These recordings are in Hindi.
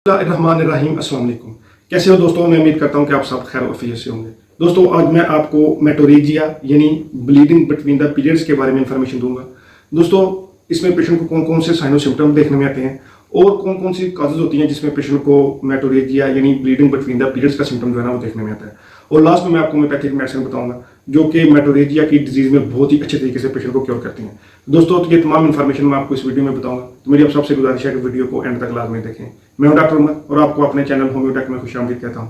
रहमान अस्सलाम वालेकुम। कैसे हो दोस्तों? मैं उम्मीद करता हूँ कि आप सब खैर वफियत से होंगे। दोस्तों आज मैं आपको मेटोरेजिया यानी ब्लीडिंग बिटवीन द पीरियड्स के बारे में इंफॉर्मेशन दूंगा। दोस्तों इसमें पेशेंट को कौन कौन से साइन और सिम्टम देखने में आते हैं और कौन कौन सी काजेज होती हैं जिसमें पेशेंट को मेटोरेजिया यानी ब्लीडिंग बिटवीन द पीरियड्स का सिम्टम जो है ना वो देखने में आता है। और लास्ट में मैं आपको होम्योपैथिक मेडिसिन बताऊंगा जो कि मेटोरेजिया की डिजीज में बहुत ही अच्छे तरीके से पेशेंट को क्योर करती हैं। दोस्तों तो ये तमाम इन्फॉर्मेशन मैं आपको इस वीडियो में बताऊंगा, तो मेरी आप सबसे गुजारिश है कि वीडियो को एंड तक लाजमी देखें। मैं हूं डॉक्टर उमर और आपको अपने चैनल होम्योटेक में खुशामदीद कहता हूं।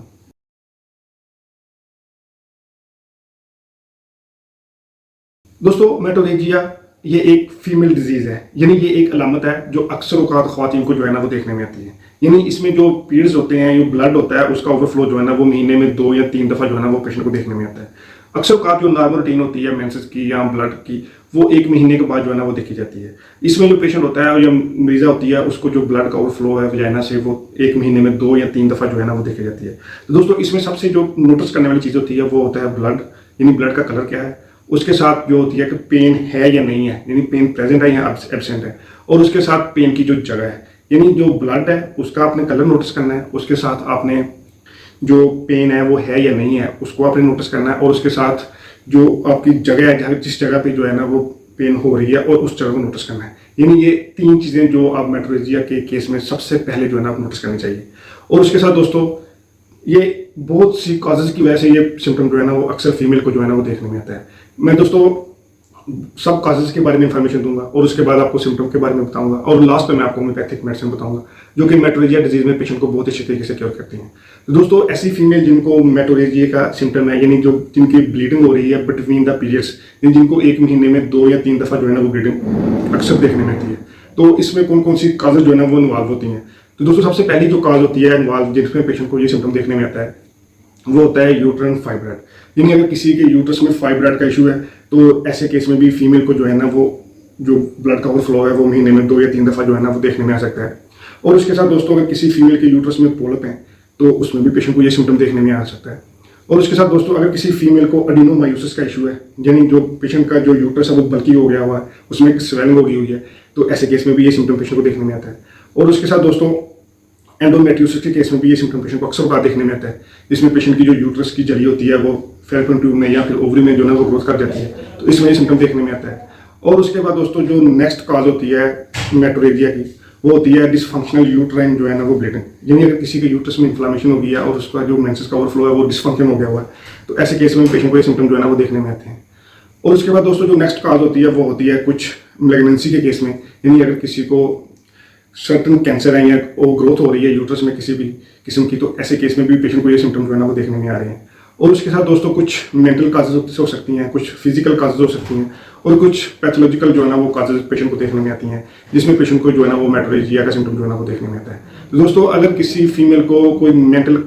दोस्तों मेटोरेजिया ये एक फीमेल डिजीज है, यानी ये एक अलामत है जो अक्सर औकात ख्वातीन को जो है ना वो देखने में आती है। यानी इसमें जो पीरियड्स होते हैं, जो ब्लड होता है उसका ओवरफ्लो जो है ना वो महीने में 2 या 3 दफा जो है ना वो पेशेंट को देखने में आता है। अक्सर औकात जो नॉर्मल रूटीन होती है मेंसेस की या ब्लड की, वो 1 महीने के बाद जो है ना वो देखी जाती है। इसमें जो पेशेंट होता है या मरीजा होती है उसको जो ब्लड का ओवरफ्लो है वजाइना से वो 1 महीने में 2 या 3 दफा जो है ना वो देखी जाती है। तो दोस्तों इसमें सबसे जो नोटिस करने वाली चीज़ होती है वो होता है ब्लड, यानी ब्लड का कलर क्या है। उसके साथ जो होती है कि पेन है या नहीं है, यानी पेन प्रेजेंट है या एब्सेंट है। और उसके साथ पेन की जो जगह है, यानी जो ब्लड है उसका आपने कलर नोटिस करना है। उसके साथ आपने जो पेन है वो है या नहीं है उसको आपने नोटिस करना है। और उसके साथ जो आपकी जगह है जिस जगह पे जो है ना वो पेन हो रही है और उस जगह को नोटिस करना है। यानी ये 3 चीज़ें जो आप मेटोरेजिया के केस में सबसे पहले जो है ना आप नोटिस करनी चाहिए। और उसके साथ दोस्तों ये बहुत सी कॉजेज की वजह से ये सिम्टम जो है ना वो अक्सर फीमेल को जो है ना वो देखने में आता है। मैं दोस्तों सब काजेज के बारे में इंफॉर्मेशन दूंगा और उसके बाद आपको सिम्टम के बारे में बताऊंगा और लास्ट में मैं आपको होम्योपैथिक मेडिसिन बताऊंगा जो कि मेटोरेजिया डिजीज में पेशेंट को बहुत अच्छे तरीके से क्योर करती हैं। तो दोस्तों ऐसी फीमेल जिनको मेटोरेजिया का सिम्टम है, यानी जो जिनकी ब्लीडिंग हो रही है बिटवीन द पीरियड्स, जिनको 1 महीने में 2 या 3 दफा जो है ना वो ब्लीडिंग अक्सर देखने में आती है, तो इसमें कौन कौन सी काजेज जो है ना वो इन्वॉल्व होती हैं। तो दोस्तों सबसे पहली जो काज होती है इन्वॉल्व जिसमें पेशेंट को ये सिम्टम देखने में आता है वो होता है यूट्रन फाइब्राइड। यानी अगर किसी के यूट्रस में फाइब्राइड का इशू है तो ऐसे केस में भी फीमेल को जो है ना वो जो ब्लड का ओवरफ्लो है वो महीने में 2 या 3 दफा जो है ना वो देखने में आ सकता है। और उसके साथ दोस्तों अगर किसी फीमेल के यूट्रस में पोलप है तो उसमें भी पेशेंट को ये सिम्टम देखने में आ सकता है। और उसके साथ दोस्तों अगर किसी फीमेल को एडिनोमायोसिस का इशू है, यानी जो पेशेंट का जो यूट्रस है वो बल्की हो गया हुआ है, उसमें एक स्वेलिंग हो गई हुई है, तो ऐसे केस में भी ये सिम्टम पेशेंट को देखने में आता है। और उसके साथ दोस्तों एंडोमेट्रियोसिस के केस में भी ये सिम्टम पेशेंट को अक्सर बार देखने में आता है, जिसमें पेशेंट की जो यूट्रस की झिल्ली होती है वो फैल्लोपियन ट्यूब में या फिर ओवरी में जो है वो ग्रोथ कर जाती है, तो इसमें ये सिम्टम देखने में आता है। और उसके बाद दोस्तों जो नेक्स्ट काज होती है मेटोरेजिया की वो होती है डिसफंक्शनल यूट्राइन जो है ना वो ब्लीडिंग। यानी अगर किसी के यूट्रस में इन्फ्लामेशन हो गया और उसका जो मेंसेस का ओवरफ्लो है वो डिसफंक्शन हो गया हुआ है, तो ऐसे केस में पेशेंट को ये सिम्टम जो है ना वो देखने में आते हैं। और उसके बाद दोस्तों जो नेक्स्ट काज होती है वो होती है कुछ मैलिग्नेंसी के केस में, यानी अगर किसी को सर्टन कैंसर है या वो ग्रोथ हो रही है यूट्रस में किसी भी किस्म की, तो ऐसे केस में भी पेशेंट को ये सिम्टम जो है ना वो देखने में आ रहे हैं। और उसके साथ दोस्तों कुछ मेंटल काजेज हो सकती हैं, कुछ फिजिकल काजेज हो सकती हैं और कुछ पैथोलॉजिकल जो है ना वो काजेज पेशेंट को देखने में आती हैं, जिसमें पेशेंट को जो है ना वो मेटोरेजिया का सिम्टम जो है ना वो देखने में आता है। तो दोस्तों अगर किसी फीमेल को कोई मेंटल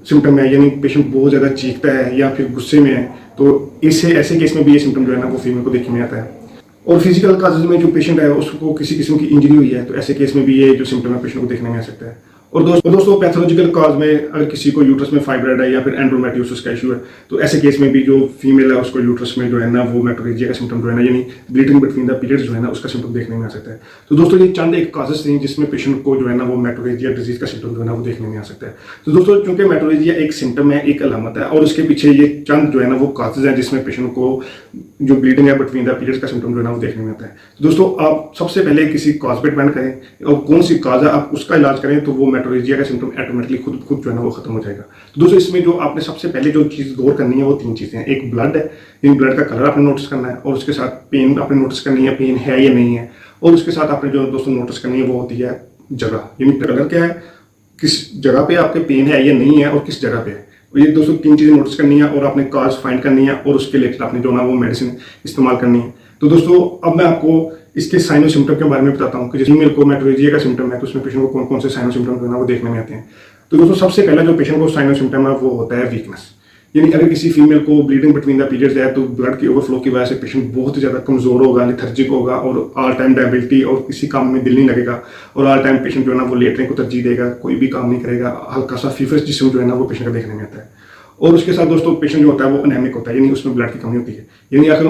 सिम्टम है, यानी पेशेंट बहुत ज़्यादा चीखता है या फिर गुस्से में है, तो इससे ऐसे केस में भी ये सिम्टम जो है ना वो फीमेल को देखने में आता है। और फिजिकल काजेज में जो पेशेंट है उसको किसी किस्म की इंजरी हुई है, तो ऐसे केस में भी ये जो सिम्टम है पेशेंट को देखने में आ सकता है। और दोस्तों पैथोलॉजिकल काज में अगर किसी को यूट्रस में फाइब्राइड है या फिर एंडोमेट्रियोसिस का इशू है, तो ऐसे केस में भी जो फीमेल है उसको यूट्रस में जो है ना वो मेटोरेजिया का सिम्टम जो है ना यानी ब्लीडिंग बिटवीन द पीरियड्स जो है ना उसका सिम्टम देखने में आ सकता है। तो दोस्तों ये चंद एक काजेस थी जिसमें पेशेंट को जो है ना वो मेटोरेजिया डिजीज का सिम्टम जो है ना वो देखने में आ सकता है। तो दोस्तों चूंकि मेटोरेजिया एक सिम्टम है, एक अलामत है, और उसके पीछे ये चंद जो है ना वो काजेज है जिसमें पेशेंट को जो ब्लीडिंग है बिटवीन द पीरियड्स का सिम्टम जो है ना वो देखने में आता है। तो दोस्तों आप सबसे पहले किसी कॉज पे डिपेंड करें और कौन सी काज है आप उसका इलाज करें, तो वो मेटोरेजिया का सिम्टम ऑटोमेटिकली खुद जो है ना वो खत्म हो जाएगा। तो दोस्तों इसमें जो आपने सबसे पहले जो चीज़ गौर करनी है वो 3 चीज़ें हैं। एक ब्लड है, इन ब्लड का कलर आपने नोटिस करना है, और उसके साथ पेन आपने नोटिस करनी है, पेन है या नहीं है। और उसके साथ आपने जो दोस्तों नोटिस करनी है वो होती है जगह, यानी कलर क्या है, किस जगह पे आपके पेन है या नहीं है और किस जगह पे है। ये दोस्तों 3 चीज़ें नोटिस करनी है और आपने काज फाइंड करनी है और उसके लिए आपने जो ना वो मेडिसिन इस्तेमाल करनी है। तो दोस्तों अब मैं आपको इसके साइन और सिम्टम के बारे में बताता हूँ कि जिस फीमेल को मेटोरेजिया का सिम्टम है तो उसमें पेशेंट को कौन कौन से साइन और सिम्टम जो है ना वो देखने में आते हैं। तो दोस्तों सबसे पहला जो पेशेंट को साइन और सिम्टम है वो होता है वीकनेस। यानी अगर किसी फीमेल को ब्लीडिंग बिटवीन द पीरियड्स है तो ब्लड के ओवरफ्लो की वजह से पेशेंट बहुत ज़्यादा कमजोर होगा, लेथर्जिक होगा और ऑल टाइम डायबिलिटी और किसी काम में दिल नहीं लगेगा और ऑल टाइम पेशेंट जो है ना वो लेटने को तरजीह देगा, कोई भी काम नहीं करेगा, हल्का सा फीवरिश जिस्म जो है ना वो पेशेंट का देखने में आता है। और उसके साथ दोस्तों पेशेंट जो होता है वो एनेमिक होता है, यानी उसमें ब्लड की कमी होती है। यानी अगर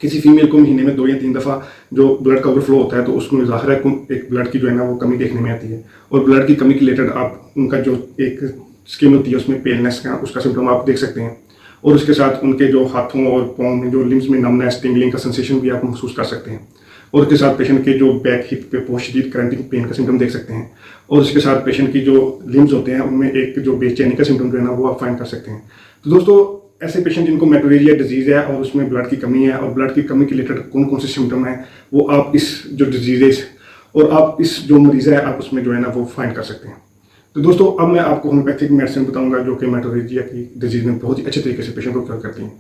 किसी फीमेल को महीने में 2 या 3 दफ़ा जो ब्लड का ओवरफ्लो होता है तो उसमें ज़ाहिर है एक ब्लड की जो है ना वो कमी देखने में आती है। और ब्लड की कमी के रिलेटेड आप उनका जो एक स्किन होती है उसमें पेलनेस का उसका सिम्टम आप देख सकते हैं। और उसके साथ उनके जो हाथों और पाँव में जो लिम्स में नमनेस, टिंगलिंग का सेंसेशन भी आप महसूस कर सकते हैं। और उसके साथ पेशेंट के जो बैक हिप पे बहुत शदीद क्रैम्पिंग पेन का सिम्टम देख सकते हैं। और उसके साथ पेशेंट की जो लिम्स होते हैं उनमें एक जो बेचैनी का सिम्टम जो है ना वो आप फाइंड कर सकते हैं। तो दोस्तों ऐसे पेशेंट जिनको मेटोरेजिया डिजीज़ है और उसमें ब्लड की कमी है और ब्लड की कमी के रिलेटेड कौन कौन से सिम्टम है वो आप इस जो डिजीज़ और आप इस जो मरीज़ है आप उसमें जो है ना वो फाइंड कर सकते हैं। तो दोस्तों अब मैं आपको होम्योपैथिक मेडिसिन बताऊंगा जो कि मेटोरेजिया की डिजीज़ में बहुत ही अच्छे तरीके से पेशेंट को क्योर करती हैं।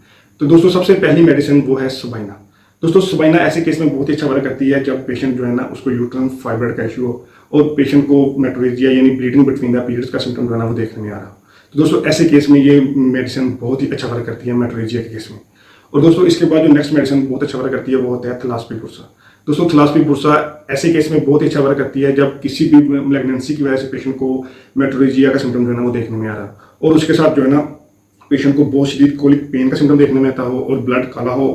तो दोस्तों सबसे पहली मेडिसिन वो है सबाइना। दोस्तों सबाइना ऐसे केस में बहुत ही अच्छा वर्क करती है जब पेशेंट जो है ना उसको यूट्रन फाइब्रॉइड का इशू हो और पेशेंट को मेटोरेजिया यानी ब्लीडिंग बिटवीन द पीरियड्स का सिम्टम जो है ना वो देखने में आ रहा हो। तो दोस्तों ऐसे केस में ये मेडिसिन बहुत ही अच्छा वर्क करती है मेटोरेजिया के केस में। और दोस्तों इसके बाद जो नेक्स्ट मेडिसिन बहुत अच्छा वर्क करती है वो होता है थलास्पी बुर्सा। दोस्तों थलास्पी बुर्सा ऐसे केस में बहुत ही अच्छा वर्क करती है जब किसी भी मैग्नेंसी की वजह से पेशेंट को मेटोरेजिया का सिम्टम जो है ना वो देखने में आ रहा है और उसके साथ जो है ना पेशेंट को बहुत शदीद कोलिक पेन का सिम्टम देखने में आता हो और ब्लड काला हो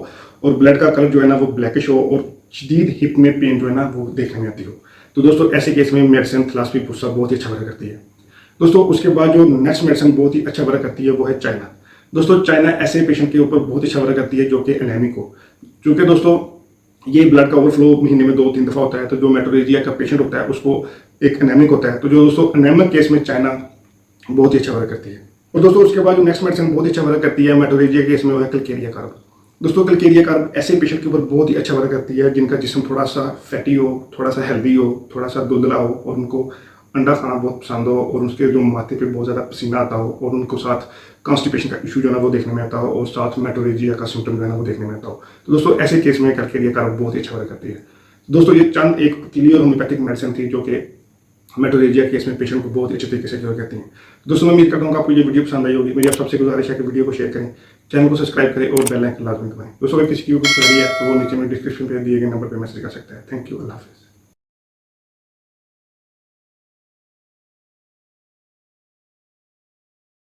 और ब्लड का कलर जो है ना वो ब्लैकिश हो और शदीद हिप में पेन जो है ना वो देखने में आती हो। तो दोस्तों ऐसे केस में मेडिसिन थलास्पी बुर्सा बहुत ही अच्छा वर्क करती है। दोस्तों उसके बाद जो नेक्स्ट मेडिसिन बहुत ही अच्छा वर्क करती है वो है चाइना। दोस्तों चाइना ऐसे पेशेंट के ऊपर बहुत अच्छा वर्क करती है जो कि एनेमिक हो, क्योंकि दोस्तों ये ब्लड का ओवरफ्लो महीने में 2-3 दफ़ा होता है। तो जो मेटोरेजिया का पेशेंट होता है उसको एक एनेमिक होता है। तो जो दोस्तों एनेमिक केस में चाइना बहुत ही अच्छा वर्क करती है। और दोस्तों उसके बाद जो नेक्स्ट मेडिसिन बहुत ही अच्छा वर्क करती है मेटोरेजिया केस में वो है कैलकेरिया कार्ब। दोस्तों कैलकेरिया कार्ब ऐसे पेशेंट के ऊपर बहुत ही अच्छा वर्क करती है जिनका जिस्म थोड़ा सा फैटी हो, थोड़ा सा हेल्दी हो, थोड़ा सा दुबला हो और उनको अंडा खाना बहुत पसंद हो और उसके जो माथे पे बहुत ज़्यादा पसीना आता हो और उनको साथ कॉन्स्टिपेशन का इशू जो है ना वो देखने में आता हो और साथ मेटोरेजिया का सिम्टम जो है ना वो देखने में आता हो। तो दोस्तों ऐसे केस में कैलकेरिया कार्ब बहुत ही अच्छा वर्क करती है। दोस्तों ये चंद एक क्लियर होम्योपैथिक मेडिसिन थी जो कि मेटोरेजिया केस में पेशेंट को बहुत ही अच्छे तरीके से क्योर करती हैं। दोस्तों मैं उम्मीद करता हूँ आपको ये वीडियो पसंद आई होगी। मेरी आप सबसे गुजारिश है कि वीडियो को शेयर करें, चैनल को सब्सक्राइब करें और बेल आइकन लाजमी दबाएं। दोस्तों अगर किसी की भी कुछ है तो वो नीचे में डिस्क्रिप्शन पे दिए गए नंबर पर मैसेज कर सकता है। थैंक यू, अल्लाह हाफिज़।